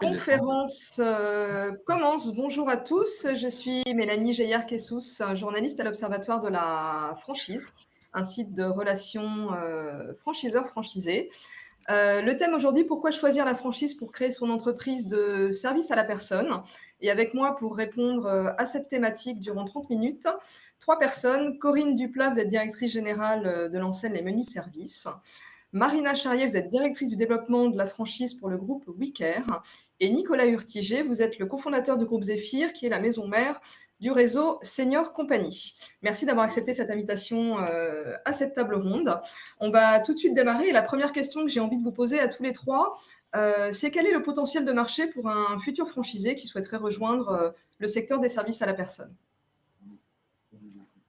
Conférence commence. Bonjour à tous, je suis Mélanie Geillard-Kessous, journaliste à l'Observatoire de la franchise, un site de relations franchiseurs-franchisés. Le thème aujourd'hui, pourquoi choisir la franchise pour créer son entreprise de service à la personne? Et avec moi pour répondre à cette thématique durant 30 minutes, 3 personnes. Corinne Duplat, vous êtes directrice générale de l'enseigne Les Menus Services. Marina Charrier, vous êtes directrice du développement de la franchise pour le groupe WeCare. Et Nicolas Urtiger, vous êtes le cofondateur du groupe Zéphyr, qui est la maison mère du réseau Senior Company. Merci d'avoir accepté cette invitation à cette table ronde. On va tout de suite démarrer. Et la première question que j'ai envie de vous poser à tous les trois, c'est quel est le potentiel de marché pour un futur franchisé qui souhaiterait rejoindre le secteur des services à la personne?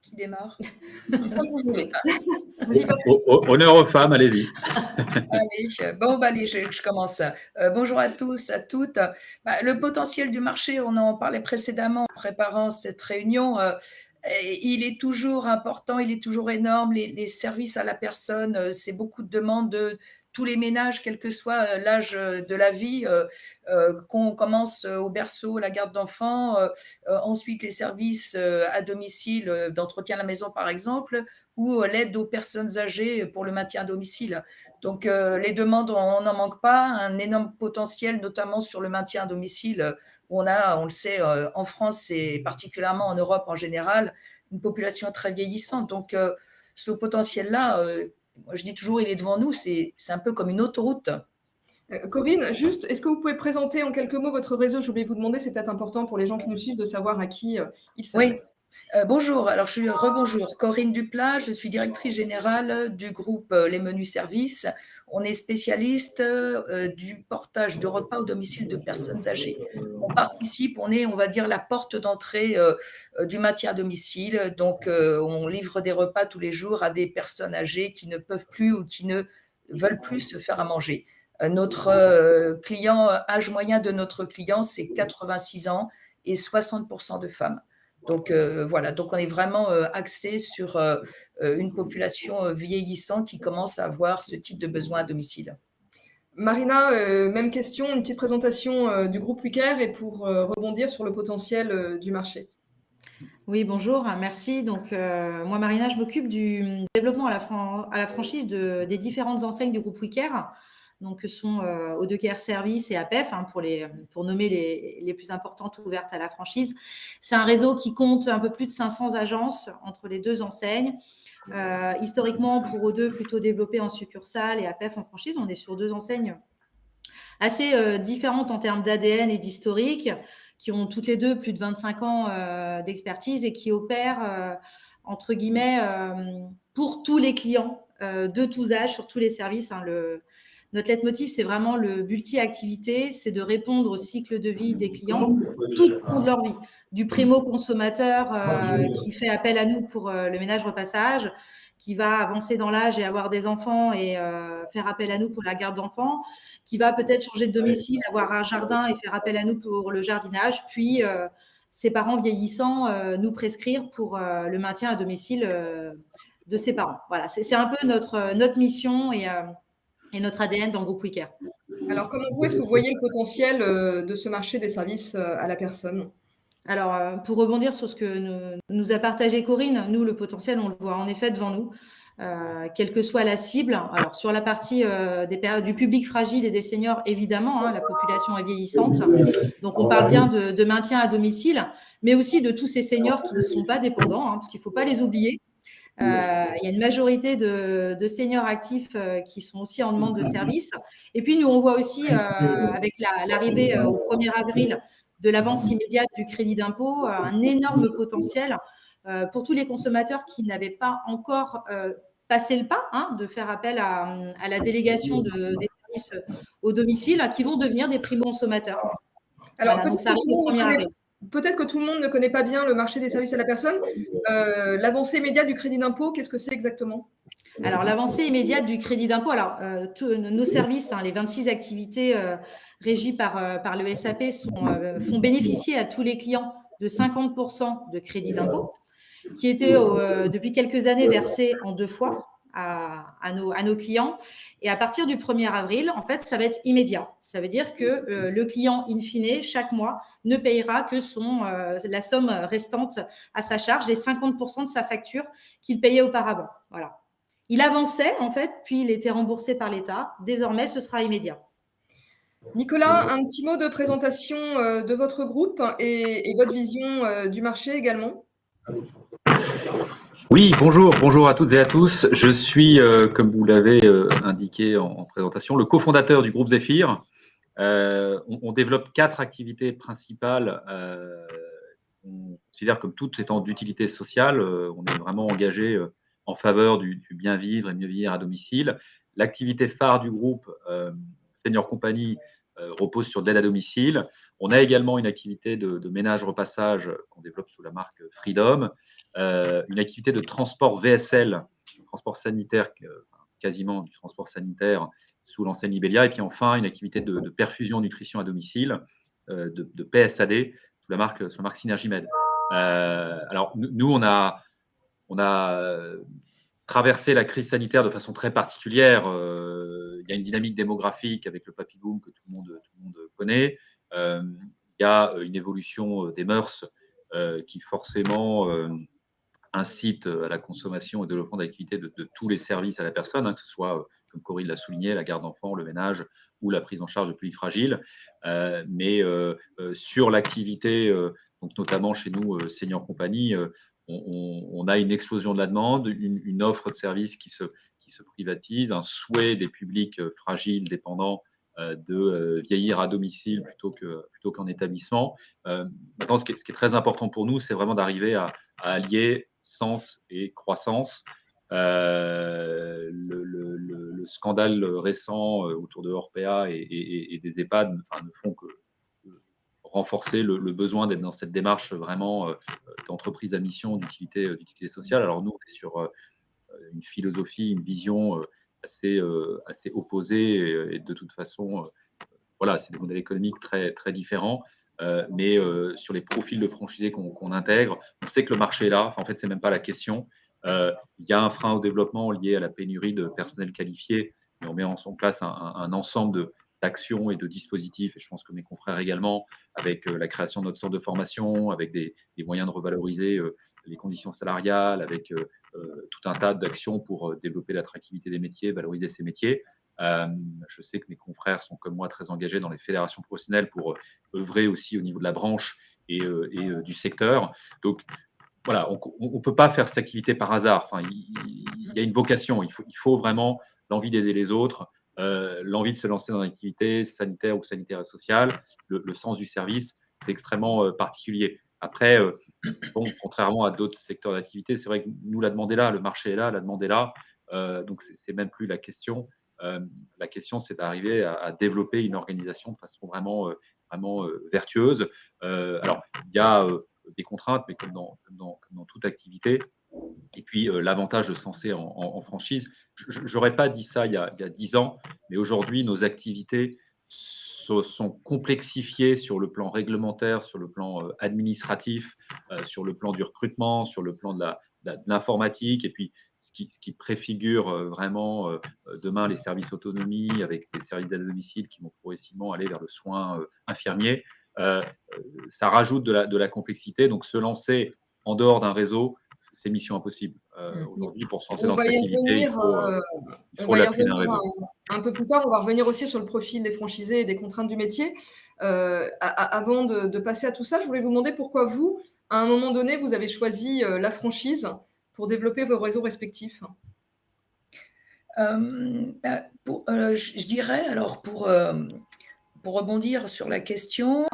Qui démarre? Comme vous voulez. Honneur aux femmes, allez-y. Allez, je commence. Bonjour à tous, à toutes. Le potentiel du marché, on en parlait précédemment en préparant cette réunion. Il est toujours important, il est toujours énorme. Les services à la personne, c'est beaucoup de demandes de tous les ménages, quel que soit l'âge de la vie, qu'on commence au berceau, la garde d'enfants, ensuite les services à domicile d'entretien à la maison par exemple, ou l'aide aux personnes âgées pour le maintien à domicile. Donc les demandes, on n'en manque pas, un énorme potentiel, notamment sur le maintien à domicile, où on le sait, en France et particulièrement en Europe en général, une population très vieillissante. Donc ce potentiel-là, moi je dis toujours, il est devant nous, c'est un peu comme une autoroute. Corinne, juste, est-ce que vous pouvez présenter en quelques mots votre réseau? Je voulais vous demander, c'est peut-être important pour les gens qui nous suivent de savoir à qui ils s'adressent. Oui. Bonjour, alors rebonjour, Corinne Duplat, je suis directrice générale du groupe Les Menus Services. On est spécialiste du portage de repas au domicile de personnes âgées. On participe, on est, on va dire, la porte d'entrée du maintien à domicile. Donc, on livre des repas tous les jours à des personnes âgées qui ne peuvent plus ou qui ne veulent plus se faire à manger. Notre client, âge moyen de notre client, c'est 86 ans et 60% de femmes. Donc voilà, donc on est vraiment axé sur une population vieillissante qui commence à avoir ce type de besoin à domicile. Marina, même question, une petite présentation du groupe WeCare et pour rebondir sur le potentiel du marché. Oui, bonjour, merci. Donc, moi, Marina, je m'occupe du développement à la franchise des différentes enseignes du groupe WeCare, donc que sont O2Care Service et APEF, pour nommer les plus importantes ouvertes à la franchise. C'est un réseau qui compte un peu plus de 500 agences entre les deux enseignes. Historiquement, pour O2, plutôt développé en succursale et APEF en franchise, on est sur deux enseignes assez différentes en termes d'ADN et d'historique, qui ont toutes les deux plus de 25 ans d'expertise et qui opèrent, entre guillemets, pour tous les clients de tous âges, sur tous les services. Notre leitmotiv, c'est vraiment le multi-activité, c'est de répondre au cycle de vie des clients tout au long de leur vie. Du primo-consommateur qui fait appel à nous pour le ménage repassage, qui va avancer dans l'âge et avoir des enfants et faire appel à nous pour la garde d'enfants, qui va peut-être changer de domicile, avoir un jardin et faire appel à nous pour le jardinage, puis ses parents vieillissants nous prescrire pour le maintien à domicile de ses parents. Voilà, c'est un peu notre mission et notre ADN dans le groupe WeCare. Alors, comment est-ce que vous voyez le potentiel de ce marché des services à la personne? Alors, pour rebondir sur ce que nous a partagé Corinne, nous, le potentiel, on le voit en effet devant nous, quelle que soit la cible. Alors, sur la partie du public fragile et des seniors, évidemment, la population est vieillissante. Donc, on parle bien de maintien à domicile, mais aussi de tous ces seniors qui ne sont pas dépendants, parce qu'il ne faut pas les oublier. Il y a une majorité de seniors actifs qui sont aussi en demande de services. Et puis, nous, on voit aussi, avec l'arrivée au 1er avril de l'avance immédiate du crédit d'impôt, un énorme potentiel pour tous les consommateurs qui n'avaient pas encore passé le pas de faire appel à la délégation des services au domicile, qui vont devenir des primo-consommateurs. Alors, voilà, donc ça arrive au 1er avril. Peut-être que tout le monde ne connaît pas bien le marché des services à la personne. L'avancée immédiate du crédit d'impôt, qu'est-ce que c'est exactement? Alors, l'avancée immédiate du crédit d'impôt, tous nos services, les 26 activités régies par le SAP font bénéficier à tous les clients de 50% de crédit d'impôt, qui était depuis quelques années versé en 2 fois. à nos clients. Et à partir du 1er avril, en fait, ça va être immédiat. Ça veut dire que le client, in fine, chaque mois, ne payera que la somme restante à sa charge, les 50% de sa facture qu'il payait auparavant. Voilà. Il avançait, en fait, puis il était remboursé par l'État. Désormais, ce sera immédiat. Nicolas, un petit mot de présentation de votre groupe et votre vision du marché également. Oui, bonjour à toutes et à tous. Je suis, comme vous l'avez indiqué en présentation, le cofondateur du groupe Zephyr. On développe 4 activités principales. On considère comme toutes étant d'utilité sociale. On est vraiment engagé en faveur du bien vivre et mieux vivre à domicile. L'activité phare du groupe, Senior Company, repose sur de l'aide à domicile. On a également une activité de ménage-repassage qu'on développe sous la marque Freedom, une activité de transport VSL, transport sanitaire, quasiment du transport sanitaire sous l'enseigne Libelia, et puis enfin une activité de perfusion nutrition à domicile, de PSAD sous la marque Synergie Med. Alors nous, on a traversé la crise sanitaire de façon très particulière. Il y a une dynamique démographique avec le papy boom que tout le monde connaît. Il y a une évolution des mœurs qui forcément incite à la consommation et au développement d'activités de tous les services à la personne, que ce soit, comme Corinne l'a souligné, la garde d'enfants, le ménage ou la prise en charge de publics fragiles. Mais sur l'activité, donc notamment chez nous, Senior Company, on a une explosion de la demande, une offre de services qui se privatise, un souhait des publics fragiles, dépendants, de vieillir à domicile plutôt qu'en établissement. Maintenant, ce qui est très important pour nous, c'est vraiment d'arriver à allier sens et croissance. Le scandale récent autour de Orpea et des EHPAD ne font que renforcer le besoin d'être dans cette démarche vraiment d'entreprise à mission d'utilité sociale. Alors nous, on est sur une philosophie, une vision assez opposée et de toute façon, voilà, c'est des modèles économiques très, très différents. Mais sur les profils de franchisés qu'on intègre, on sait que le marché est là. Enfin, en fait, c'est même pas la question. Il y a un frein au développement lié à la pénurie de personnel qualifié, mais on met en place un ensemble d'actions et de dispositifs, et je pense que mes confrères également, avec la création de notre centre de formation, avec des moyens de revaloriser les conditions salariales, avec tout un tas d'actions pour développer l'attractivité des métiers, valoriser ces métiers. Je sais que mes confrères sont comme moi très engagés dans les fédérations professionnelles pour œuvrer aussi au niveau de la branche et du secteur. Donc voilà, on ne peut pas faire cette activité par hasard. Enfin, il y a une vocation, il faut vraiment l'envie d'aider les autres, l'envie de se lancer dans une activité sanitaire ou sanitaire et sociale, le sens du service, c'est extrêmement particulier. Après, bon, contrairement à d'autres secteurs d'activité, c'est vrai que nous, la demande est là, le marché est là, la demande est là. Donc, c'est même plus la question. La question, c'est d'arriver à développer une organisation de façon vraiment vertueuse. Alors, il y a des contraintes, mais comme dans toute activité. Et puis, l'avantage de se lancer en franchise, je n'aurais pas dit ça il y a 10 ans, mais aujourd'hui, nos activités sont complexifiées sur le plan réglementaire, sur le plan administratif, sur le plan du recrutement, sur le plan de l'informatique, et puis ce qui préfigure vraiment demain les services autonomie avec des services d'aide à domicile qui vont progressivement aller vers le soin infirmier. Ça rajoute de la complexité, donc se lancer en dehors d'un réseau, c'est mission impossible. Aujourd'hui, pour se lancer dans cette activité, il faut l'appui d'un réseau. Un peu plus tard, on va revenir aussi sur le profil des franchisés et des contraintes du métier. Avant de passer à tout ça, je voulais vous demander pourquoi vous, à un moment donné, vous avez choisi la franchise pour développer vos réseaux respectifs. Je dirais, alors pour rebondir sur la question,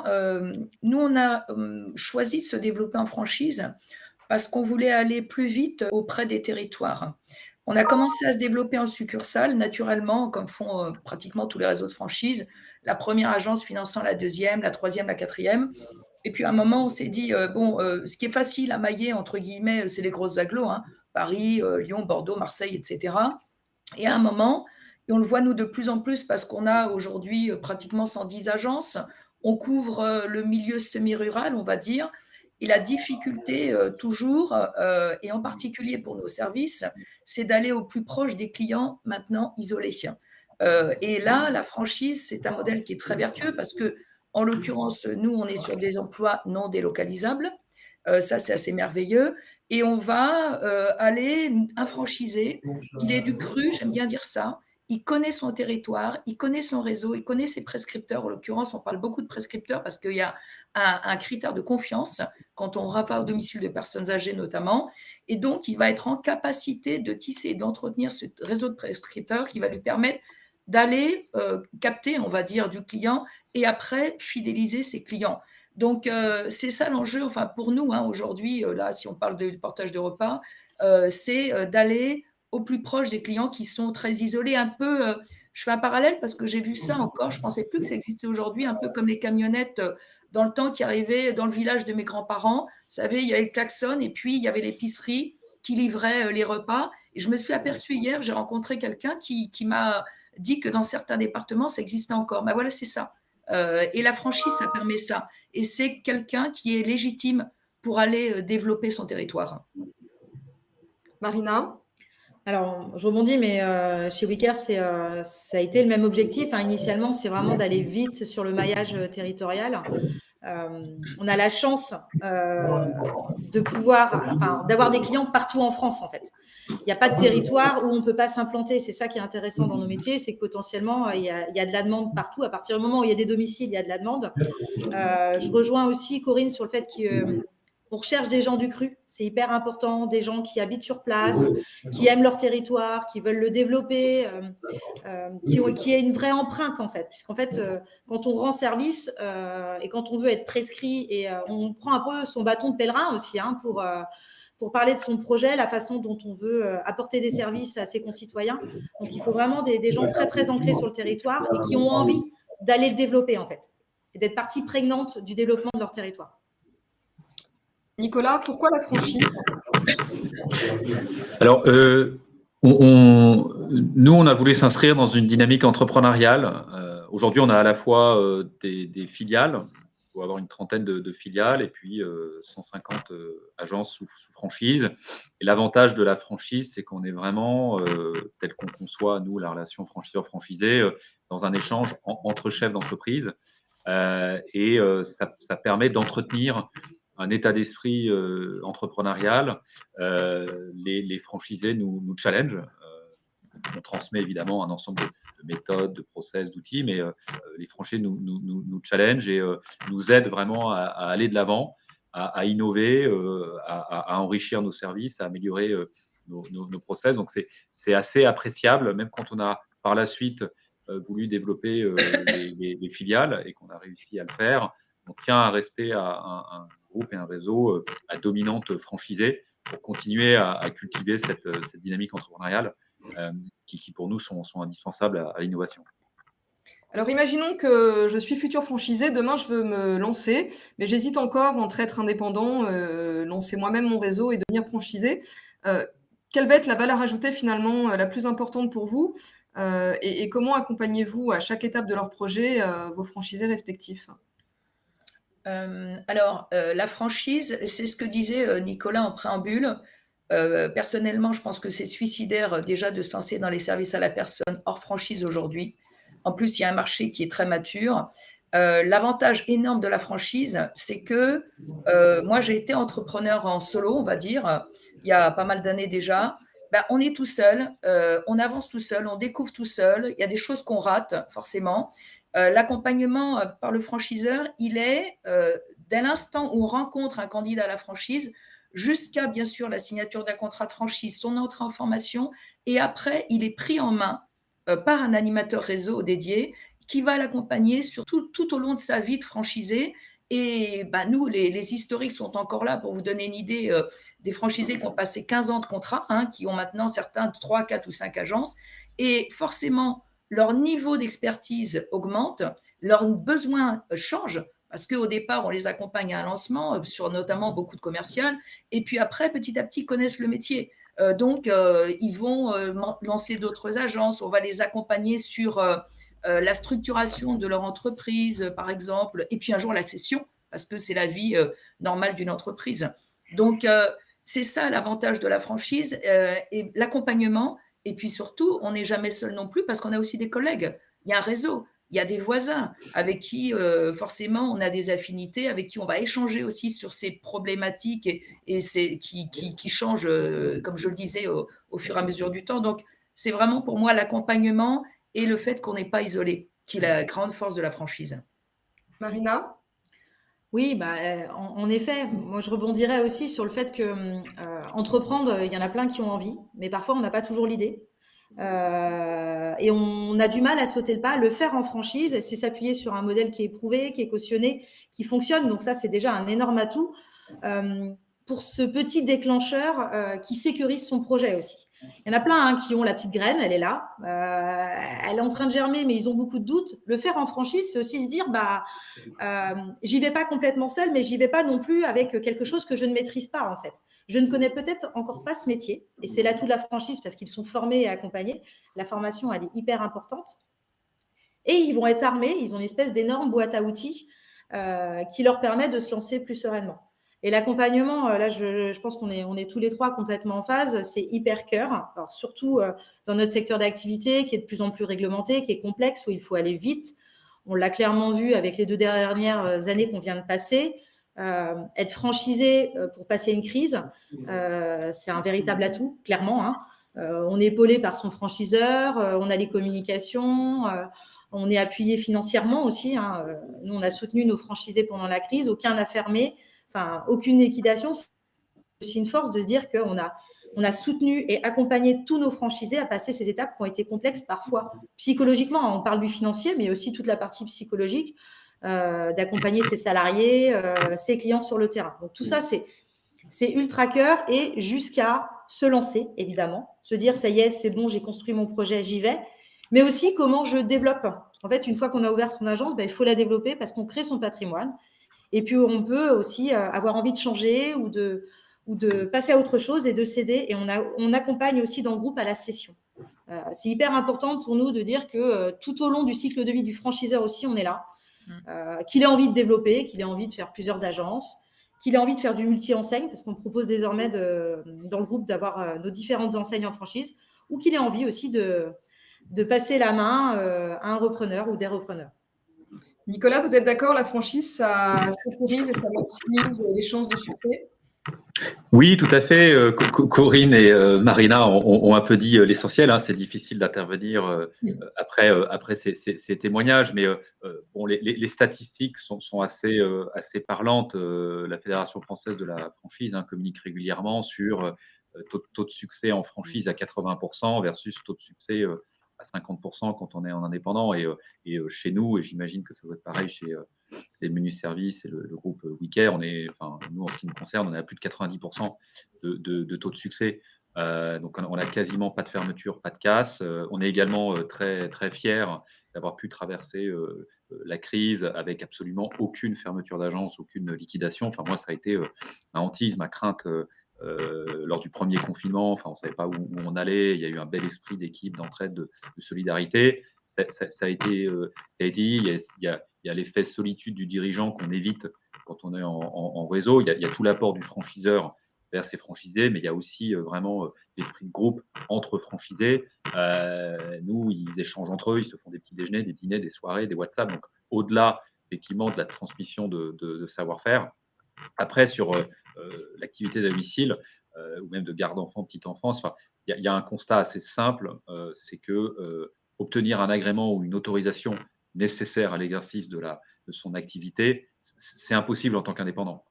nous, on a choisi de se développer en franchise parce qu'on voulait aller plus vite auprès des territoires. On a commencé à se développer en succursale, naturellement, comme font pratiquement tous les réseaux de franchise. La première agence finançant la deuxième, la troisième, la quatrième. Et puis, à un moment, on s'est dit, ce qui est facile à mailler, entre guillemets, c'est les grosses agglos, hein, Paris, Lyon, Bordeaux, Marseille, etc. Et à un moment, et on le voit, nous, de plus en plus, parce qu'on a aujourd'hui pratiquement 110 agences, on couvre le milieu semi-rural, on va dire, Et la difficulté toujours, et en particulier pour nos services, c'est d'aller au plus proche des clients maintenant isolés. Et là, la franchise, c'est un modèle qui est très vertueux parce que, en l'occurrence, nous, on est sur des emplois non délocalisables. Ça, c'est assez merveilleux. Et on va aller, un franchisé, il est du cru, j'aime bien dire ça. Il connaît son territoire, il connaît son réseau, il connaît ses prescripteurs. En l'occurrence, on parle beaucoup de prescripteurs parce qu'il y a un critère de confiance quand on va au domicile de personnes âgées notamment. Et donc, il va être en capacité de tisser et d'entretenir ce réseau de prescripteurs qui va lui permettre d'aller capter, on va dire, du client et après fidéliser ses clients. Donc, c'est ça l'enjeu, enfin pour nous, aujourd'hui, là, si on parle de portage de repas, c'est d'aller au plus proche des clients qui sont très isolés, un peu, je fais un parallèle parce que j'ai vu ça encore, je ne pensais plus que ça existait aujourd'hui, un peu comme les camionnettes dans le temps qui arrivaient dans le village de mes grands-parents. Vous savez, il y avait le klaxon et puis il y avait l'épicerie qui livrait les repas. Et je me suis aperçue hier, j'ai rencontré quelqu'un qui m'a dit que dans certains départements, ça existait encore. Ben voilà, c'est ça. Et la franchise, ça permet ça. Et c'est quelqu'un qui est légitime pour aller développer son territoire. Marina? Alors, je rebondis, mais chez Wicker, ça a été le même objectif. Initialement, c'est vraiment d'aller vite sur le maillage territorial. On a la chance d'avoir des clients partout en France, en fait. Il n'y a pas de territoire où on ne peut pas s'implanter. C'est ça qui est intéressant dans nos métiers, c'est que potentiellement, il y a de la demande partout. À partir du moment où il y a des domiciles, il y a de la demande. Je rejoins aussi Corinne sur le fait qu'on recherche des gens du cru. C'est hyper important, des gens qui habitent sur place, qui aiment leur territoire, qui veulent le développer, qui aient une vraie empreinte, en fait. Puisqu'en fait, quand on rend service et quand on veut être prescrit, et on prend un peu son bâton de pèlerin aussi pour parler de son projet, la façon dont on veut apporter des services à ses concitoyens. Donc, il faut vraiment des gens très, très ancrés sur le territoire et qui ont envie d'aller le développer, en fait, et d'être partie prégnante du développement de leur territoire. Nicolas, pourquoi la franchise? Alors, nous, on a voulu s'inscrire dans une dynamique entrepreneuriale. Aujourd'hui, on a à la fois des filiales, il faut avoir une trentaine de filiales, et puis 150 agences sous franchise. Et l'avantage de la franchise, c'est qu'on est vraiment, tel qu'on conçoit, nous, la relation franchiseur-franchisé, dans un échange entre chefs d'entreprise. Et ça permet d'entretenir un état d'esprit entrepreneurial. Les franchisés nous challengent. On transmet évidemment un ensemble de méthodes, de process, d'outils, mais les franchisés nous challengent et nous aident vraiment à aller de l'avant, à innover, à enrichir nos services, à améliorer nos process. Donc, c'est assez appréciable, même quand on a par la suite voulu développer les filiales et qu'on a réussi à le faire. On tient à rester à un groupe et un réseau à dominante franchisée pour continuer à cultiver cette dynamique entrepreneuriale qui pour nous sont indispensables à l'innovation. Alors, imaginons que je suis futur franchisé, demain je veux me lancer, mais j'hésite encore entre être indépendant, lancer moi-même mon réseau et devenir franchisé. Quelle va être la valeur ajoutée finalement la plus importante pour vous et comment accompagnez-vous à chaque étape de leur projet vos franchisés respectifs? La franchise, c'est ce que disait Nicolas en préambule. Personnellement, je pense que c'est suicidaire déjà de se lancer dans les services à la personne hors franchise aujourd'hui. En plus, il y a un marché qui est très mature. L'avantage énorme de la franchise, c'est que moi, j'ai été entrepreneur en solo, on va dire, il y a pas mal d'années déjà. On est tout seul, on avance tout seul, on découvre tout seul. Il y a des choses qu'on rate, forcément. L'accompagnement par le franchiseur, il est, dès l'instant où on rencontre un candidat à la franchise, jusqu'à, bien sûr, la signature d'un contrat de franchise, son entrée en formation, et après, il est pris en main par un animateur réseau dédié qui va l'accompagner sur tout au long de sa vie de franchisé. Et nous, les historiques sont encore là pour vous donner une idée des franchisés qui ont passé 15 ans de contrat, qui ont maintenant certains 3, 4 ou 5 agences. Et forcément, leur niveau d'expertise augmente, leurs besoins changent, parce qu'au départ, on les accompagne à un lancement, sur notamment beaucoup de commerciales, et puis après, petit à petit, connaissent le métier. Donc, ils vont lancer d'autres agences, on va les accompagner sur la structuration de leur entreprise, par exemple, et puis un jour la cession, parce que c'est la vie normale d'une entreprise. Donc, c'est ça l'avantage de la franchise et l'accompagnement. Et puis surtout, on n'est jamais seul non plus parce qu'on a aussi des collègues. Il y a un réseau, il y a des voisins avec qui forcément on a des affinités, avec qui on va échanger aussi sur ces problématiques qui changent, comme je le disais, au fur et à mesure du temps. Donc, c'est vraiment pour moi l'accompagnement et le fait qu'on n'est pas isolé, qui est la grande force de la franchise. Marina? Oui, bah, en effet, moi je rebondirais aussi sur le fait que entreprendre, il y en a plein qui ont envie, mais parfois on n'a pas toujours l'idée. Et on a du mal à sauter le pas. Le faire en franchise, c'est s'appuyer sur un modèle qui est éprouvé, qui est cautionné, qui fonctionne. Donc ça, c'est déjà un énorme atout pour ce petit déclencheur qui sécurise son projet aussi. Il y en a plein qui ont la petite graine, elle est là, elle est en train de germer, mais ils ont beaucoup de doutes. Le faire en franchise, c'est aussi se dire, j'y vais pas complètement seul, mais j'y vais pas non plus avec quelque chose que je ne maîtrise pas en fait. Je ne connais peut-être encore pas ce métier, et c'est l'atout de la franchise parce qu'ils sont formés et accompagnés. La formation, elle est hyper importante. Et ils vont être armés, ils ont une espèce d'énorme boîte à outils qui leur permet de se lancer plus sereinement. Et l'accompagnement, là, je pense qu'on est tous les trois complètement en phase. C'est hyper cœur. Alors, surtout dans notre secteur d'activité qui est de plus en plus réglementé, qui est complexe, où il faut aller vite. On l'a clairement vu avec les 2 dernières années qu'on vient de passer. Être franchisé pour passer une crise, c'est un véritable atout, clairement. Hein. On est épaulé par son franchiseur, on a les communications, on est appuyé financièrement aussi. Hein. Nous, on a soutenu nos franchisés pendant la crise, aucun n'a fermé. Enfin, aucune liquidation, c'est aussi une force de se dire qu'on a soutenu et accompagné tous nos franchisés à passer ces étapes qui ont été complexes parfois psychologiquement. On parle du financier, mais aussi toute la partie psychologique, d'accompagner ses salariés, ses clients sur le terrain. Donc tout ça, c'est ultra cœur et jusqu'à se lancer, évidemment, se dire ça y est, c'est bon, j'ai construit mon projet, j'y vais. Mais aussi comment je développe. Parce qu'en fait, une fois qu'on a ouvert son agence, il faut la développer parce qu'on crée son patrimoine. Et puis, on peut aussi avoir envie de changer ou de passer à autre chose et de céder. Et on accompagne aussi dans le groupe à la cession. C'est hyper important pour nous de dire que tout au long du cycle de vie du franchiseur aussi, on est là. Qu'il ait envie de développer, qu'il ait envie de faire plusieurs agences, qu'il ait envie de faire du multi-enseigne, parce qu'on propose désormais dans le groupe d'avoir nos différentes enseignes en franchise, ou qu'il ait envie aussi de passer la main à un repreneur ou des repreneurs. Nicolas, vous êtes d'accord, la franchise, ça sécurise et ça maximise les chances de succès? Oui, tout à fait. Corinne et Marina ont un peu dit l'essentiel. Hein. C'est difficile d'intervenir après ces témoignages, mais bon, les statistiques sont assez parlantes. La Fédération française de la franchise communique régulièrement sur taux de succès en franchise à 80% versus taux de succès à 50% quand on est en indépendant. Et chez nous, et j'imagine que ça doit être pareil chez les menus services et le groupe WeCare, nous, en ce qui nous concerne, on est à plus de 90% de taux de succès. Donc, on n'a quasiment pas de fermeture, pas de casse. On est également très, très fiers d'avoir pu traverser la crise avec absolument aucune fermeture d'agence, aucune liquidation. Enfin, moi, ça a été ma hantise, ma crainte lors du premier confinement. Enfin, on ne savait pas où on allait. Il y a eu un bel esprit d'équipe, d'entraide, de solidarité. Ça a été dit. Il y a l'effet solitude du dirigeant qu'on évite quand on est en réseau. Il y a tout l'apport du franchiseur vers ses franchisés, mais il y a aussi vraiment l'esprit de groupe entre franchisés. Nous, ils échangent entre eux, ils se font des petits déjeuners, des dîners, des soirées, des WhatsApp. Donc, au-delà, effectivement, de la transmission de savoir-faire. Après, sur l'activité de domicile ou même de garde d'enfants, petite enfance, il y a un constat assez simple, c'est que obtenir un agrément ou une autorisation nécessaire à l'exercice de son activité, c'est impossible en tant qu'indépendant.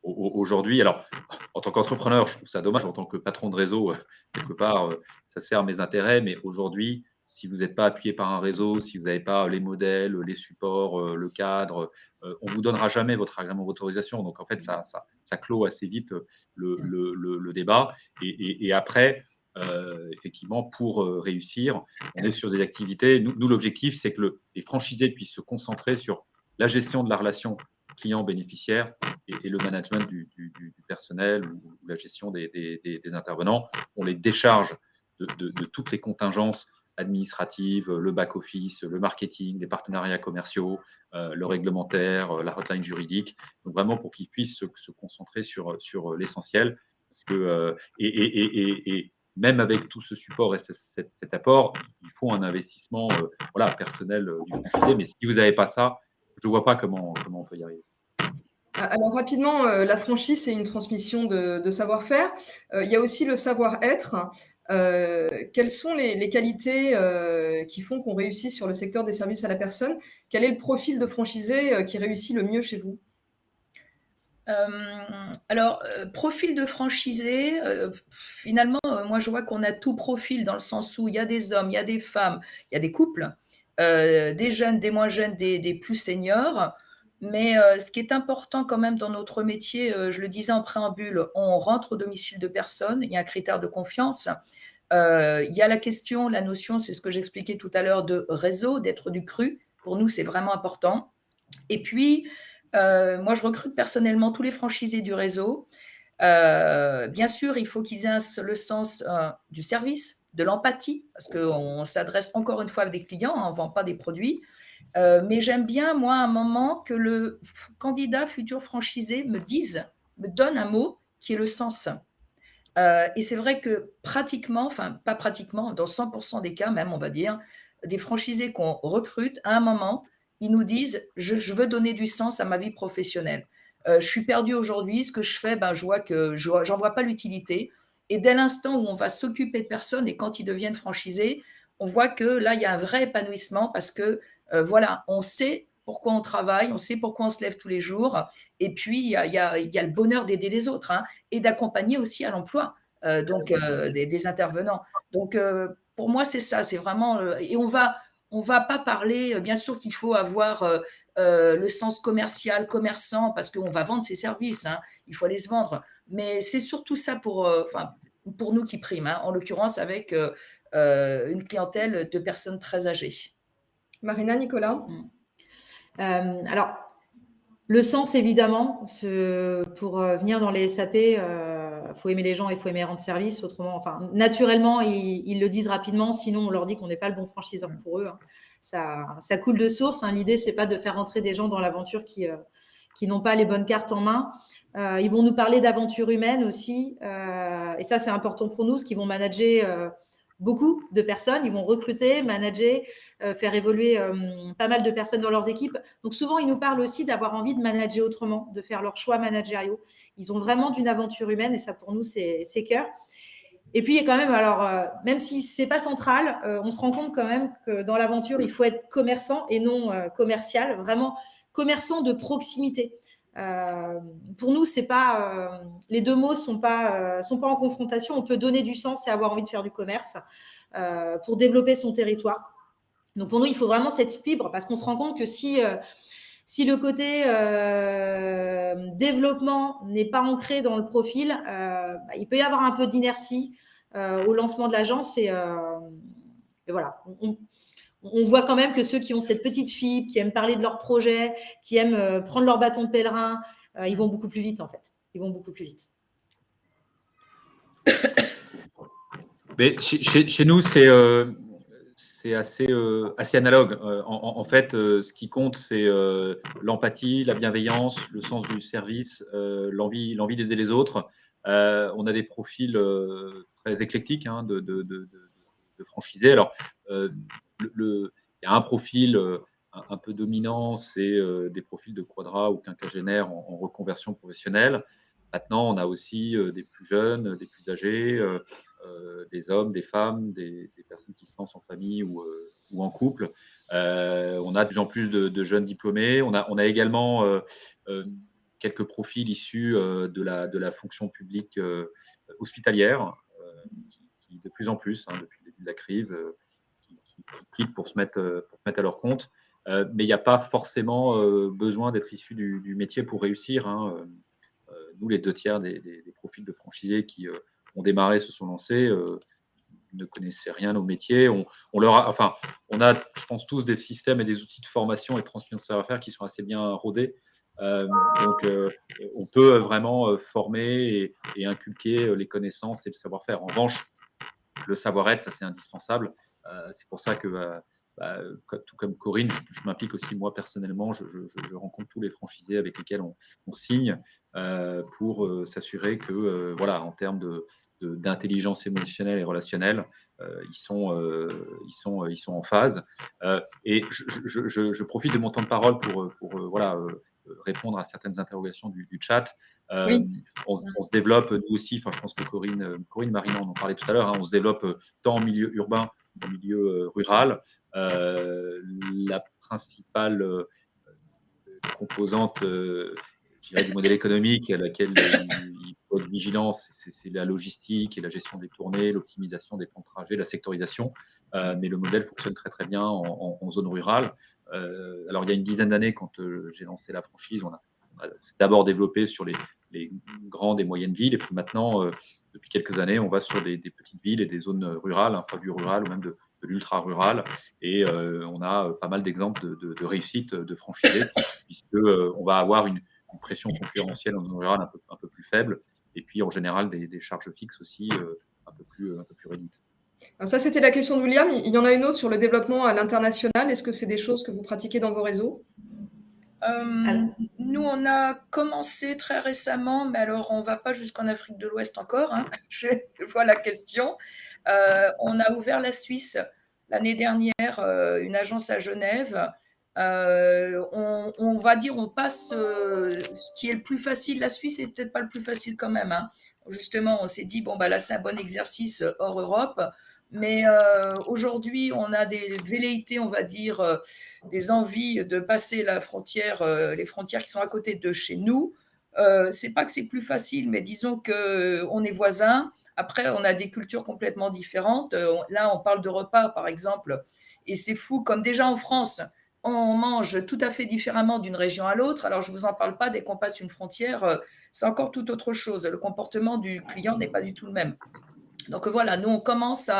Aujourd'hui, alors, en tant qu'entrepreneur, je trouve ça dommage. En tant que patron de réseau, quelque part, ça sert mes intérêts. Mais aujourd'hui, si vous n'êtes pas appuyé par un réseau, si vous n'avez pas les modèles, les supports, le cadre, on ne vous donnera jamais votre agrément d'autorisation. Donc, en fait, ça clôt assez vite le débat. Et après, effectivement, pour réussir, on est sur des activités. Nous l'objectif, c'est que les franchisés puissent se concentrer sur la gestion de la relation client-bénéficiaire et le management du personnel ou la gestion des intervenants. On les décharge de toutes les contingences administratives, le back-office, le marketing, les partenariats commerciaux, le réglementaire, la hotline juridique. Donc vraiment pour qu'ils puissent se concentrer sur l'essentiel. Parce que, et même avec tout ce support et cet apport, il faut un investissement personnel du franchisé. Mais si vous n'avez pas ça, je ne vois pas comment on peut y arriver. Alors rapidement, la franchise, c'est une transmission de savoir-faire. Il y a aussi le savoir-être. Quelles sont les qualités qui font qu'on réussit sur le secteur des services à la personne? Quel est le profil de franchisé qui réussit le mieux chez vous? Alors, profil de franchisé, finalement, moi je vois qu'on a tout profil dans le sens où il y a des hommes, il y a des femmes, il y a des couples, des jeunes, des moins jeunes, des plus seniors. Mais ce qui est important quand même dans notre métier, je le disais en préambule, on rentre au domicile de personnes, il y a un critère de confiance. Il y a la question, la notion, c'est ce que j'expliquais tout à l'heure, de réseau, d'être du cru. Pour nous, c'est vraiment important. Et puis, moi, je recrute personnellement tous les franchisés du réseau. Bien sûr, il faut qu'ils aient le sens du service, de l'empathie, parce qu'on s'adresse encore une fois avec des clients, on ne vend pas des produits. Mais j'aime bien, moi, à un moment, que le candidat futur franchisé me donne un mot qui est le sens. Et c'est vrai que pratiquement, enfin pas pratiquement, dans 100% des cas même, on va dire, des franchisés qu'on recrute, à un moment, ils nous disent « je veux donner du sens à ma vie professionnelle. Je suis perdu aujourd'hui, ce que je fais, je vois que j'en vois pas l'utilité. » Et dès l'instant où on va s'occuper de personnes et quand ils deviennent franchisés, on voit que là, il y a un vrai épanouissement parce que voilà, on sait pourquoi on travaille, on sait pourquoi on se lève tous les jours. Et puis, il y a le bonheur d'aider les autres et d'accompagner aussi à l'emploi des intervenants. Donc, pour moi, c'est ça. C'est vraiment… et on va pas parler… Bien sûr qu'il faut avoir le sens commercial, commerçant, parce qu'on va vendre ses services. Il faut aller se vendre. Mais c'est surtout ça pour nous qui prime, en l'occurrence avec une clientèle de personnes très âgées. Marina, Nicolas? Alors, le sens, évidemment, pour venir dans les SAP, faut aimer les gens et il faut aimer rendre service. Autrement, naturellement, ils le disent rapidement, sinon on leur dit qu'on n'est pas le bon franchiseur pour eux. Ça coule de source. L'idée, c'est pas de faire entrer des gens dans l'aventure qui n'ont pas les bonnes cartes en main. Ils vont nous parler d'aventure humaine aussi. Et ça, c'est important pour nous, parce qu'ils vont manager beaucoup de personnes. Ils vont recruter, manager, faire évoluer pas mal de personnes dans leurs équipes. Donc, souvent, ils nous parlent aussi d'avoir envie de manager autrement, de faire leurs choix managériaux. Ils ont vraiment d'une aventure humaine et ça, pour nous, c'est cœur. Et puis, il y a quand même, même si ce n'est pas central, on se rend compte quand même que dans l'aventure, il faut être commerçant et non commercial, vraiment commerçant de proximité. Pour nous, c'est pas les deux mots sont pas en confrontation. On peut donner du sens et avoir envie de faire du commerce pour développer son territoire. Donc pour nous, il faut vraiment cette fibre parce qu'on se rend compte que si le côté développement n'est pas ancré dans le profil, il peut y avoir un peu d'inertie au lancement de l'agence et voilà. On voit quand même que ceux qui ont cette petite fibre, qui aiment parler de leur projet, qui aiment prendre leur bâton de pèlerin, ils vont beaucoup plus vite en fait. Ils vont beaucoup plus vite. Mais chez nous, c'est assez analogue. En fait, ce qui compte, c'est l'empathie, la bienveillance, le sens du service, l'envie d'aider les autres. On a des profils très éclectiques de franchisés. Alors, il y a un profil un peu dominant, c'est des profils de quadra ou quinquagénaires en reconversion professionnelle. Maintenant, on a aussi des plus jeunes, des plus âgés, des hommes, des femmes, des personnes qui se lancent en famille ou en couple. On a de plus en plus de jeunes diplômés. On a également quelques profils issus de la fonction publique hospitalière, qui de plus en plus, depuis le début de la crise, qui quittent pour se mettre à leur compte. Mais il n'y a pas forcément besoin d'être issu du métier pour réussir. Nous, les 2/3 des profils de franchisés qui ont démarré, se sont lancés, ne connaissaient rien au métier. On a, je pense, tous des systèmes et des outils de formation et de transmission de savoir-faire qui sont assez bien rodés. Donc, on peut vraiment former et inculquer les connaissances et le savoir-faire. En revanche, le savoir-être, ça c'est indispensable. C'est pour ça que, tout comme Corinne, je m'implique aussi moi personnellement. Je rencontre tous les franchisés avec lesquels on signe pour s'assurer que, voilà, en termes d'intelligence émotionnelle et relationnelle, ils sont en phase. Et je profite de mon temps de parole pour voilà, répondre à certaines interrogations du chat. Oui. On se développe, nous aussi, enfin, je pense que Corinne, Marina, on en parlait tout à l'heure, hein, on se développe tant en milieu urbain qu'en milieu rural. La principale composante je dirais, du modèle économique à laquelle il faut être vigilant, c'est la logistique et la gestion des tournées, l'optimisation des temps de trajet, la sectorisation. Mais le modèle fonctionne très très bien en zone rurale. Alors, il y a une dizaine d'années, quand j'ai lancé la franchise, on s'est d'abord développé sur les grandes et moyennes villes. Et puis maintenant, depuis quelques années, on va sur des petites villes et des zones rurales, enfin du rural ou même de l'ultra-rural. Et on a pas mal d'exemples de réussite de franchisés, puisqu'on va avoir une pression concurrentielle en zone rurale un peu plus faible, et puis en général des charges fixes aussi un peu plus réduites. Alors ça, c'était la question de William. Il y en a une autre sur le développement à l'international. Est-ce que c'est des choses que vous pratiquez dans vos réseaux? Nous, on a commencé très récemment, mais alors on ne va pas jusqu'en Afrique de l'Ouest encore, hein. Je vois la question. On a ouvert la Suisse l'année dernière, une agence à Genève. On va dire, on passe ce qui est le plus facile. La Suisse est peut-être pas le plus facile quand même, hein. Justement, on s'est dit, bon, bah, là, c'est un bon exercice hors Europe. Mais aujourd'hui, on a des velléités, on va dire, des envies de passer la frontière, les frontières qui sont à côté de chez nous. C'est pas que c'est plus facile, mais disons qu'on est voisins. Après, on a des cultures complètement différentes. Là, on parle de repas, par exemple, et c'est fou, comme déjà en France, on mange tout à fait différemment d'une région à l'autre. Alors, je ne vous en parle pas, dès qu'on passe une frontière, c'est encore tout autre chose. Le comportement du client n'est pas du tout le même. Donc voilà, nous, on commence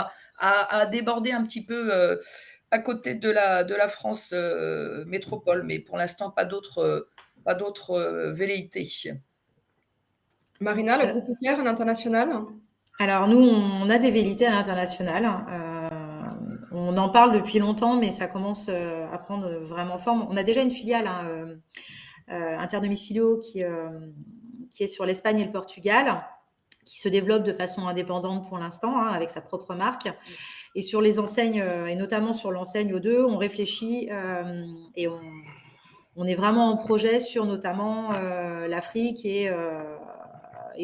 à déborder un petit peu à côté de la France métropole, mais pour l'instant, pas d'autres velléités. Marina, le groupe Icare à l'international? Alors nous, on a des velléités à l'international. On en parle depuis longtemps, mais ça commence à prendre vraiment forme. On a déjà une filiale interdomicilio qui est sur l'Espagne et le Portugal, qui se développe de façon indépendante pour l'instant, hein, avec sa propre marque. Et sur les enseignes, et notamment sur l'enseigne O2, on réfléchit et on est vraiment en projet sur notamment l'Afrique et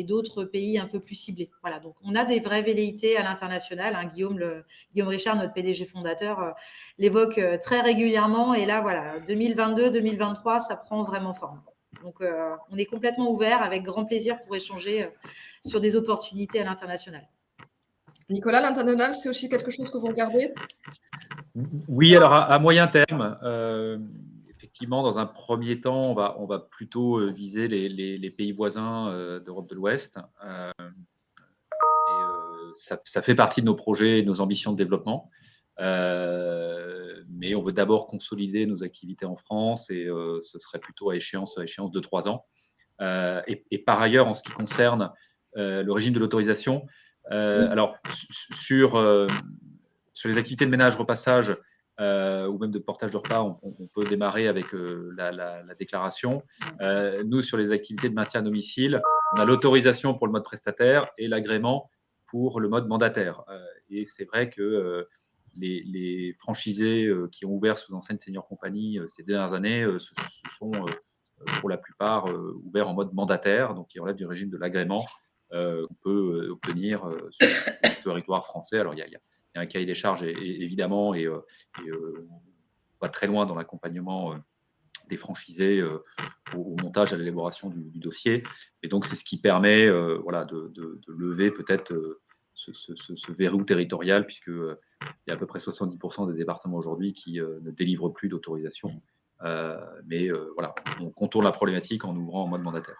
d'autres pays un peu plus ciblés. Voilà, donc on a des vraies velléités à l'international, hein. Guillaume Richard, notre PDG fondateur, l'évoque très régulièrement. Et là, voilà, 2022-2023, ça prend vraiment forme. Donc, on est complètement ouvert, avec grand plaisir, pour échanger sur des opportunités à l'international. Nicolas, l'international, c'est aussi quelque chose que vous regardez? Oui, alors à moyen terme, effectivement, dans un premier temps, on va plutôt viser les pays voisins d'Europe de l'Ouest. Ça fait partie de nos projets et de nos ambitions de développement. Mais on veut d'abord consolider nos activités en France, et ce serait plutôt à échéance de 3 ans. Et par ailleurs, en ce qui concerne le régime de l'autorisation, alors sur les activités de ménage, repassage ou même de portage de repas, on peut démarrer avec la déclaration. Nous, sur les activités de maintien à domicile, on a l'autorisation pour le mode prestataire et l'agrément pour le mode mandataire. Et c'est vrai que les franchisés qui ont ouvert sous enseigne Senior Company ces dernières années se sont pour la plupart ouverts en mode mandataire, donc qui relève du régime de l'agrément qu'on peut obtenir sur le territoire français. Alors, il y a un cahier des charges évidemment, et on va très loin dans l'accompagnement des franchisés au montage, à l'élaboration du dossier. Et donc, c'est ce qui permet voilà, de lever peut-être ce verrou territorial, puisqu'il y a à peu près 70% des départements aujourd'hui qui ne délivrent plus d'autorisation. Mais voilà, on contourne la problématique en ouvrant en mode mandataire.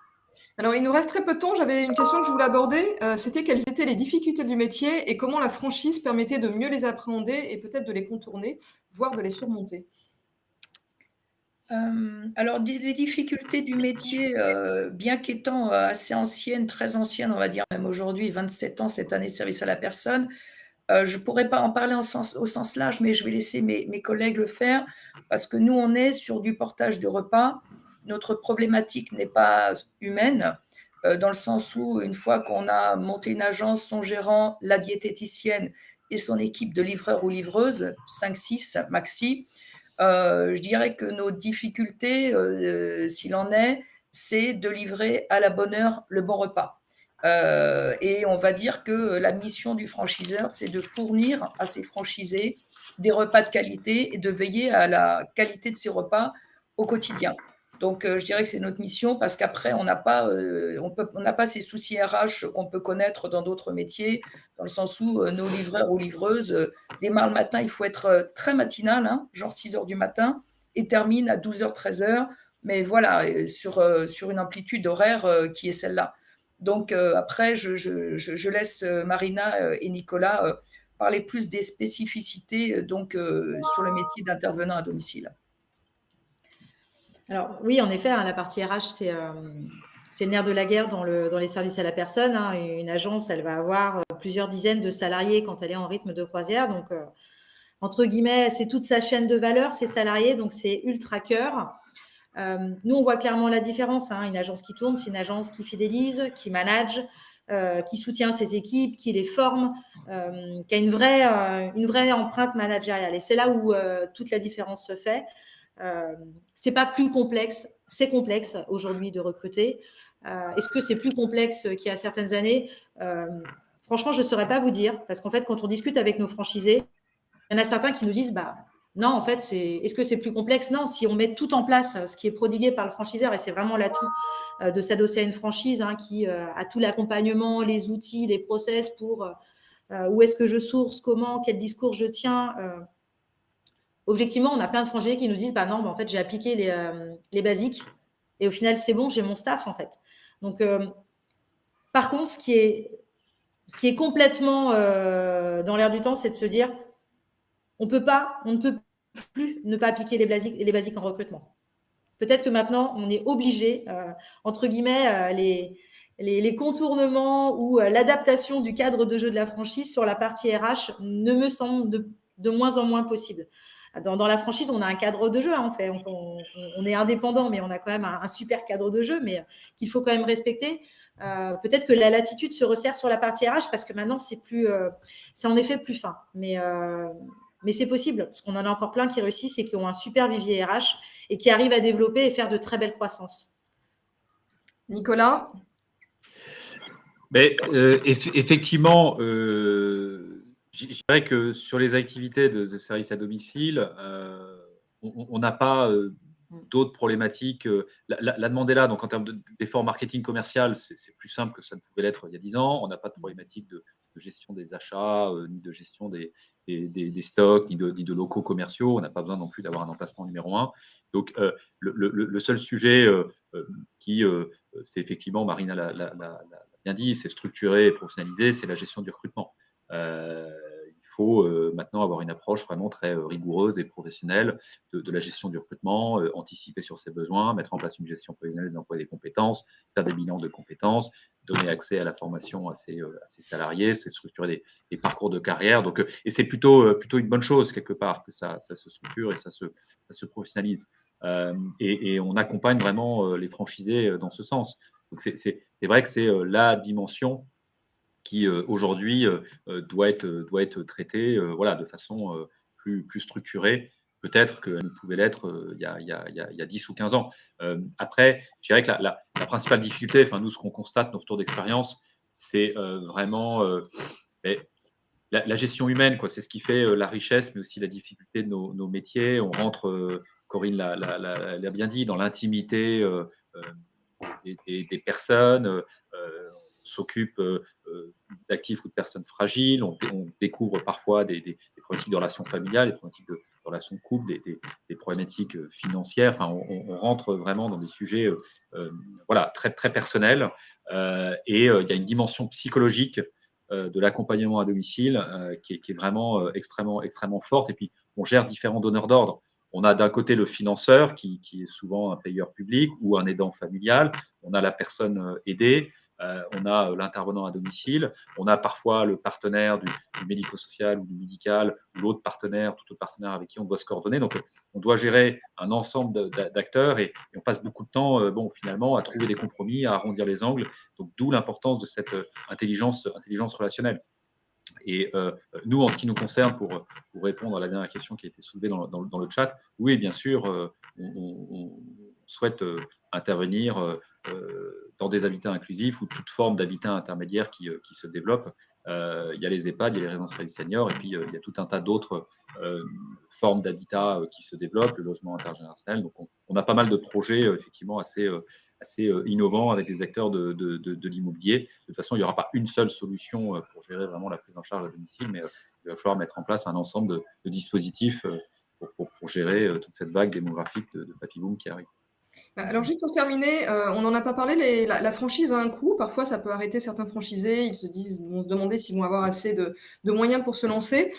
Alors, il nous reste très peu de temps. J'avais une question que je voulais aborder. C'était quelles étaient les difficultés du métier et comment la franchise permettait de mieux les appréhender et peut-être de les contourner, voire de les surmonter. Alors, les difficultés du métier, bien qu'étant assez anciennes, très anciennes, on va dire même aujourd'hui, 27 ans cette année de service à la personne, Je ne pourrais pas en parler au sens large, mais je vais laisser mes collègues le faire parce que nous, on est sur du portage de repas. Notre problématique n'est pas humaine, dans le sens où une fois qu'on a monté une agence, son gérant, la diététicienne et son équipe de livreurs ou livreuses, 5-6 maxi, je dirais que nos difficultés, s'il en est, c'est de livrer à la bonne heure le bon repas. Et on va dire que la mission du franchiseur, c'est de fournir à ses franchisés des repas de qualité et de veiller à la qualité de ces repas au quotidien. Donc, je dirais que c'est notre mission parce qu'après, on n'a pas, on n'a pas ces soucis RH qu'on peut connaître dans d'autres métiers, dans le sens où nos livreurs ou livreuses démarrent le matin, il faut être très matinal, hein, genre 6 heures du matin, et termine à 12 heures, 13 heures, mais voilà, sur une amplitude horaire qui est celle-là. Donc après, je laisse Marina et Nicolas parler plus des spécificités sur le métier d'intervenant à domicile. Alors oui, en effet, hein, la partie RH, c'est le nerf de la guerre dans les services à la personne, hein. Une agence, elle va avoir plusieurs dizaines de salariés quand elle est en rythme de croisière. Donc, entre guillemets, c'est toute sa chaîne de valeur, ses salariés, donc c'est ultra cœur. Nous, on voit clairement la différence, hein. Une agence qui tourne, c'est une agence qui fidélise, qui manage, qui soutient ses équipes, qui les forme, qui a une vraie empreinte managériale. Et c'est là où toute la différence se fait. C'est pas plus complexe, c'est complexe aujourd'hui de recruter. Est-ce que c'est plus complexe qu'il y a certaines années? Franchement, je ne saurais pas vous dire, parce qu'en fait, quand on discute avec nos franchisés, il y en a certains qui nous disent, non, en fait, est-ce que c'est plus complexe? Non, si on met tout en place, ce qui est prodigué par le franchiseur, et c'est vraiment l'atout de s'adosser à une franchise, hein, qui a tout l'accompagnement, les outils, les process pour où est-ce que je source, comment, quel discours je tiens. Objectivement, on a plein de franchisés qui nous disent, non, en fait, j'ai appliqué les basiques et au final, c'est bon, j'ai mon staff, en fait. Donc, par contre, ce qui est complètement dans l'air du temps, c'est de se dire, on ne peut plus ne pas appliquer les basiques en recrutement. Peut-être que maintenant, on est obligé, entre guillemets, les contournements ou l'adaptation du cadre de jeu de la franchise sur la partie RH ne me semble de moins en moins possible. Dans la franchise, on a un cadre de jeu, hein, on est indépendant, mais on a quand même un super cadre de jeu, mais qu'il faut quand même respecter. Peut-être que la latitude se resserre sur la partie RH parce que maintenant, c'est en effet plus fin. Mais c'est possible, parce qu'on en a encore plein qui réussissent et qui ont un super vivier RH et qui arrivent à développer et faire de très belles croissances. Nicolas? Mais, effectivement, je dirais que sur les activités de service à domicile, on n'a pas d'autres problématiques. La demande est là, donc en termes d'effort marketing commercial, c'est plus simple que ça ne pouvait l'être il y a 10 ans. On n'a pas de problématique de gestion des achats, ni de gestion des stocks, ni de locaux commerciaux. On n'a pas besoin non plus d'avoir un emplacement numéro 1. Donc, le seul sujet qui, c'est effectivement, Marina l'a bien dit, c'est structuré et professionnalisé, c'est la gestion du recrutement. Il faut maintenant avoir une approche vraiment très rigoureuse et professionnelle de la gestion du recrutement, anticiper sur ses besoins, mettre en place une gestion prévisionnelle des emplois et des compétences, faire des bilans de compétences, donner accès à la formation à ses salariés, c'est structurer des parcours de carrière. Donc, et c'est plutôt une bonne chose quelque part que ça se structure et ça se professionnalise. Et on accompagne vraiment les franchisés dans ce sens. Donc c'est vrai que c'est la dimension qui aujourd'hui doit être traitée de façon plus structurée, peut-être qu'elle ne pouvait l'être il y a 10 ou 15 ans. Après, je dirais que la principale difficulté, enfin nous, ce qu'on constate, nos retours d'expérience, c'est vraiment la gestion humaine, quoi. C'est ce qui fait la richesse, mais aussi la difficulté de nos métiers. On rentre, Corinne l'a bien dit, dans l'intimité des personnes. On s'occupe d'actifs ou de personnes fragiles. On découvre parfois des problématiques de relations familiales, des problématiques de relations de couple, des problématiques financières. Enfin, on rentre vraiment dans des sujets très, très personnels. Et il y a une dimension psychologique de l'accompagnement à domicile qui est vraiment extrêmement forte. Et puis, on gère différents donneurs d'ordre. On a d'un côté le financeur qui est souvent un payeur public ou un aidant familial. On a la personne aidée. on a l'intervenant à domicile, on a parfois le partenaire du médico-social ou du médical, ou l'autre partenaire, tout autre partenaire avec qui on doit se coordonner. Donc, on doit gérer un ensemble d'acteurs et on passe beaucoup de temps, finalement, à trouver des compromis, à arrondir les angles. Donc, d'où l'importance de cette intelligence relationnelle. Et nous, en ce qui nous concerne, pour répondre à la dernière question qui a été soulevée dans le chat, oui, bien sûr, on souhaite intervenir dans des habitats inclusifs ou toute forme d'habitat intermédiaire qui se développe. Il y a les EHPAD, il y a les résidences seniors, et puis il y a tout un tas d'autres formes d'habitat qui se développent, le logement intergénérationnel. Donc, on a pas mal de projets, effectivement, assez innovants avec des acteurs de l'immobilier. De toute façon, il n'y aura pas une seule solution pour gérer vraiment la prise en charge à domicile, mais il va falloir mettre en place un ensemble de dispositifs pour gérer toute cette vague démographique de papy boom qui arrive. Alors juste pour terminer, on n'en a pas parlé, la franchise a un coût. Parfois, ça peut arrêter certains franchisés. Ils vont se demander s'ils vont avoir assez de moyens pour se lancer.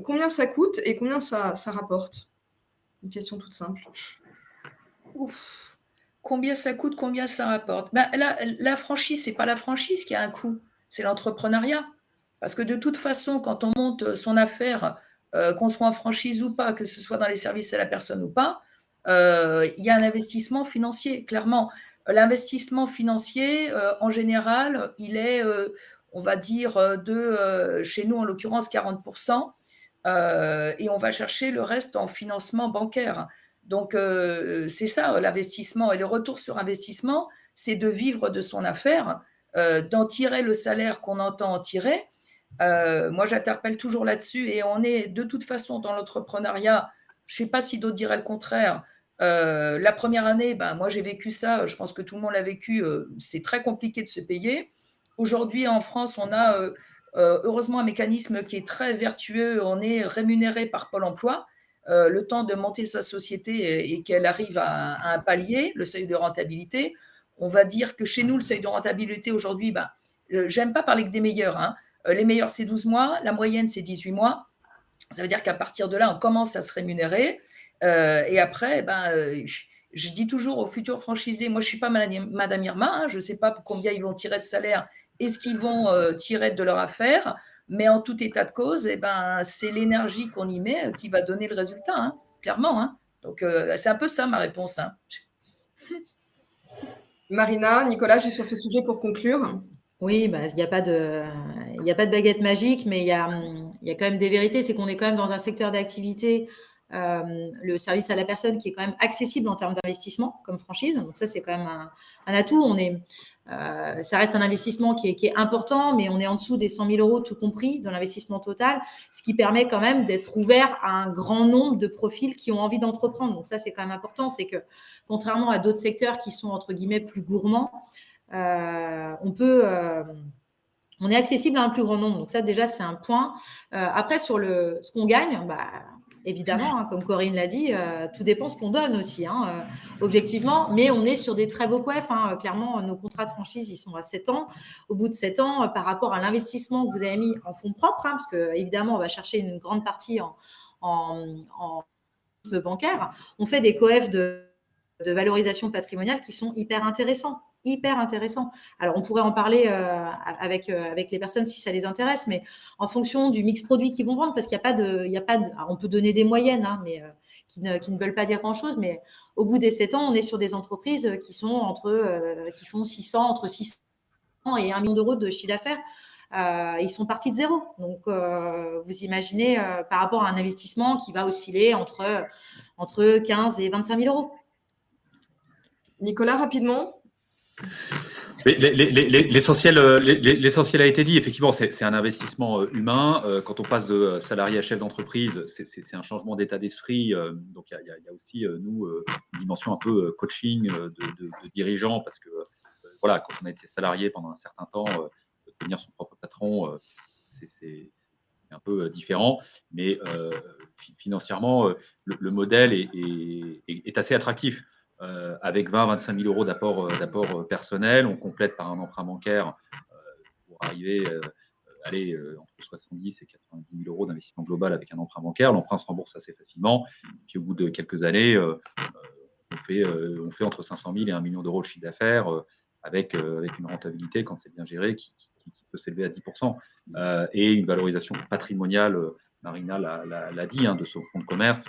Combien ça coûte et combien ça rapporte? Une question toute simple. Ouf. Combien ça coûte, combien ça rapporte? La franchise, c'est pas la franchise qui a un coût, c'est l'entrepreneuriat. Parce que de toute façon, quand on monte son affaire, qu'on soit en franchise ou pas, que ce soit dans les services à la personne ou pas, il y a un investissement financier, clairement. L'investissement financier, en général, il est, on va dire, chez nous en l'occurrence, 40%, et on va chercher le reste en financement bancaire. Donc, c'est ça, l'investissement. Et le retour sur investissement, c'est de vivre de son affaire, d'en tirer le salaire qu'on entend en tirer. Moi, j'interpelle toujours là-dessus et on est de toute façon dans l'entrepreneuriat. Je ne sais pas si d'autres diraient le contraire. La première année, moi, j'ai vécu ça. Je pense que tout le monde l'a vécu. C'est très compliqué de se payer. Aujourd'hui, en France, on a heureusement un mécanisme qui est très vertueux. On est rémunéré par Pôle emploi. Le temps de monter sa société et qu'elle arrive à un palier, le seuil de rentabilité. On va dire que chez nous, le seuil de rentabilité aujourd'hui, j'aime pas parler que des meilleurs. Hein. Les meilleurs, c'est 12 mois. La moyenne, c'est 18 mois. Ça veut dire qu'à partir de là, on commence à se rémunérer. Et après, je dis toujours aux futurs franchisés, moi, je ne suis pas Madame Irma, hein, je ne sais pas combien ils vont tirer de salaire et ce qu'ils vont tirer de leur affaire. Mais en tout état de cause, c'est l'énergie qu'on y met qui va donner le résultat, hein, clairement. Hein. Donc, c'est un peu ça ma réponse. Hein. Marina, Nicolas, juste sur ce sujet pour conclure. Oui, il n'y a pas de baguette magique, mais il y a quand même des vérités. C'est qu'on est quand même dans un secteur d'activité, le service à la personne, qui est quand même accessible en termes d'investissement comme franchise. Donc ça, c'est quand même un atout. Ça reste un investissement qui est important, mais on est en dessous des 100 000 € tout compris dans l'investissement total, ce qui permet quand même d'être ouvert à un grand nombre de profils qui ont envie d'entreprendre. Donc ça, c'est quand même important. C'est que contrairement à d'autres secteurs qui sont entre guillemets plus gourmands, on est accessible à un plus grand nombre. Donc ça, déjà, c'est un point. Après, sur ce qu'on gagne, évidemment, hein, comme Corinne l'a dit, tout dépend ce qu'on donne aussi, hein, objectivement. Mais on est sur des très beaux coefs. Hein. Clairement, nos contrats de franchise, ils sont à 7 ans. Au bout de 7 ans, par rapport à l'investissement que vous avez mis en fonds propres, hein, parce qu'évidemment, on va chercher une grande partie en bancaire, on fait des coefs de valorisation patrimoniale qui sont hyper intéressants. Alors, on pourrait en parler avec les personnes si ça les intéresse, mais en fonction du mix produit qu'ils vont vendre, parce qu'il n'y a pas de, on peut donner des moyennes, hein, mais qui ne veulent pas dire grand-chose, mais au bout des 7 ans, on est sur des entreprises qui sont qui font entre 600 et 1 million d'euros de chiffre d'affaires. Ils sont partis de zéro. Donc, vous imaginez par rapport à un investissement qui va osciller entre 15 et 25 000 €. Nicolas, rapidement. L'essentiel a été dit. Effectivement, c'est un investissement humain. Quand on passe de salarié à chef d'entreprise, c'est un changement d'état d'esprit. Donc, il y a aussi, nous, une dimension un peu coaching de dirigeant, parce que voilà, quand on a été salarié pendant un certain temps, devenir son propre patron, c'est un peu différent. Mais financièrement, le modèle est assez attractif. Avec 20-25 000 € d'apport personnel, on complète par un emprunt bancaire pour arriver entre 70 et 90 000 € d'investissement global avec un emprunt bancaire. L'emprunt se rembourse assez facilement. Puis au bout de quelques années, on fait entre 500 000 et 1 million d'euros de chiffre d'affaires. avec une rentabilité, quand c'est bien géré, qui peut s'élever à 10%. Et une valorisation patrimoniale, Marina l'a dit, de son fonds de commerce.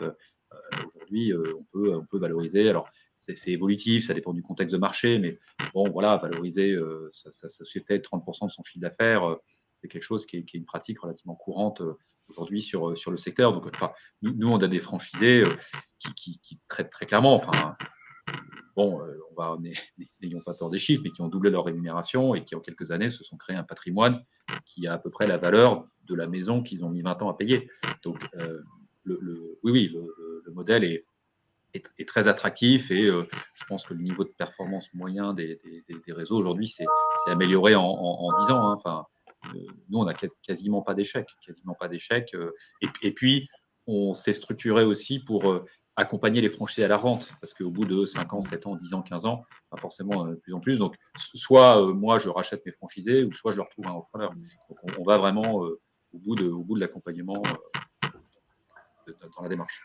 Aujourd'hui, on peut valoriser. Alors, c'est évolutif, ça dépend du contexte de marché, mais bon, voilà, valoriser sa société de 30% de son chiffre d'affaires, c'est quelque chose qui est une pratique relativement courante aujourd'hui sur le secteur. Donc, nous, on a des franchisés qui traitent très clairement, bon, n'ayons pas peur des chiffres, mais qui ont doublé leur rémunération et qui, en quelques années, se sont créés un patrimoine qui a à peu près la valeur de la maison qu'ils ont mis 20 ans à payer. Donc, oui, le modèle est très attractif et je pense que le niveau de performance moyen des réseaux aujourd'hui s'est amélioré en 10 ans. Nous, on n'a quasiment pas d'échecs. Et puis, on s'est structuré aussi pour accompagner les franchisés à la rente, parce qu'au bout de 5 ans, 7 ans, 10 ans, 15 ans, forcément de plus en plus. Donc, soit moi, je rachète mes franchisés, ou soit je leur trouve un repreneur. Donc, on va vraiment au bout de l'accompagnement dans la démarche.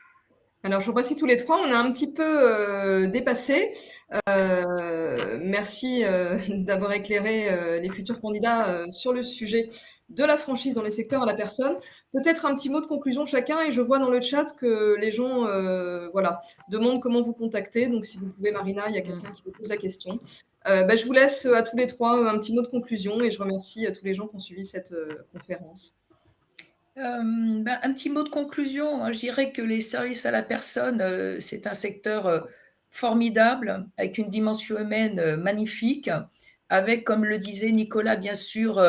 Alors, je vous remercie tous les trois. On a un petit peu dépassé. Merci d'avoir éclairé les futurs candidats sur le sujet de la franchise dans les secteurs à la personne. Peut-être un petit mot de conclusion chacun. Et je vois dans le chat que les gens demandent comment vous contacter. Donc, si vous pouvez, Marina, il y a quelqu'un qui vous pose la question. Je vous laisse à tous les trois un petit mot de conclusion. Et je remercie tous les gens qui ont suivi cette conférence. Un petit mot de conclusion, je dirais que les services à la personne, c'est un secteur formidable, avec une dimension humaine magnifique, avec, comme le disait Nicolas, bien sûr,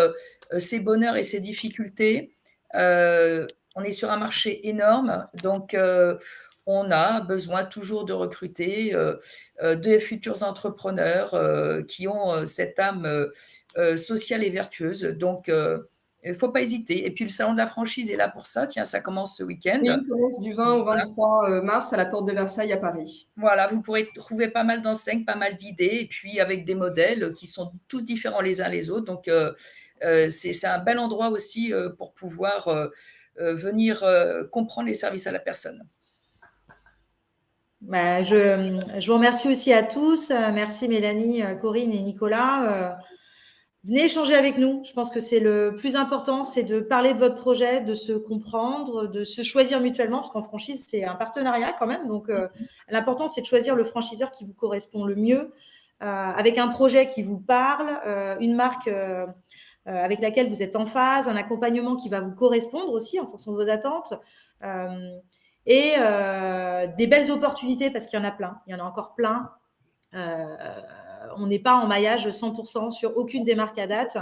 ses bonheurs et ses difficultés. On est sur un marché énorme, donc on a besoin toujours de recruter des futurs entrepreneurs qui ont cette âme sociale et vertueuse. Donc, il ne faut pas hésiter. Et puis, le salon de la franchise est là pour ça. Tiens, ça commence ce week-end. Oui, il commence du 20 au 23 mars à la porte de Versailles à Paris. Voilà, vous pourrez trouver pas mal d'enseignes, pas mal d'idées, et puis avec des modèles qui sont tous différents les uns les autres. Donc, c'est un bel endroit aussi pour pouvoir venir comprendre les services à la personne. Je vous remercie aussi à tous. Merci Mélanie, Corinne et Nicolas. Venez échanger avec nous. Je pense que c'est le plus important, c'est de parler de votre projet, de se comprendre, de se choisir mutuellement, parce qu'en franchise, c'est un partenariat quand même. Donc, l'important, c'est de choisir le franchiseur qui vous correspond le mieux, avec un projet qui vous parle, une marque avec laquelle vous êtes en phase, un accompagnement qui va vous correspondre aussi en fonction de vos attentes, et des belles opportunités, parce qu'il y en a plein. Il y en a encore plein. On n'est pas en maillage 100% sur aucune des marques à date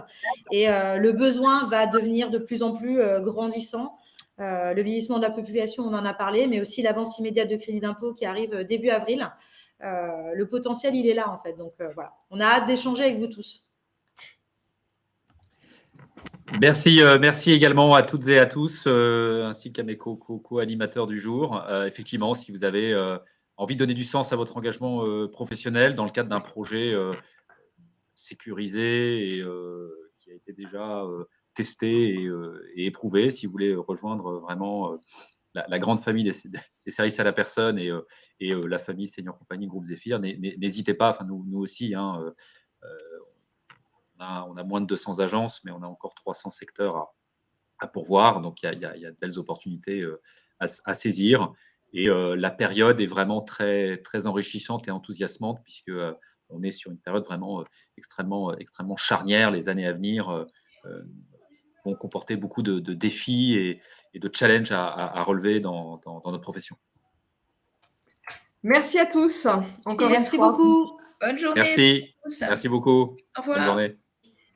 et le besoin va devenir de plus en plus grandissant. Le vieillissement de la population, on en a parlé, mais aussi l'avance immédiate de crédit d'impôt qui arrive début avril. Le potentiel, il est là en fait. Donc voilà, on a hâte d'échanger avec vous tous. Merci également à toutes et à tous, ainsi qu'à mes co-animateurs du jour. Effectivement, si vous avez envie de donner du sens à votre engagement professionnel dans le cadre d'un projet sécurisé et qui a été déjà testé et éprouvé, si vous voulez rejoindre vraiment la grande famille des services à la personne et la famille Senior Compagnie Groupe Zéphyr, n'hésitez pas. Nous aussi, on a moins de 200 agences, mais on a encore 300 secteurs à pourvoir. Donc, il y a de belles opportunités à saisir. Et la période est vraiment très, très enrichissante et enthousiasmante, puisque on est sur une période vraiment extrêmement charnière. Les années à venir vont comporter beaucoup de défis et de challenges à relever dans notre profession. Merci à tous. Encore merci beaucoup. Bonne journée. Merci beaucoup. Au revoir. Bonne journée.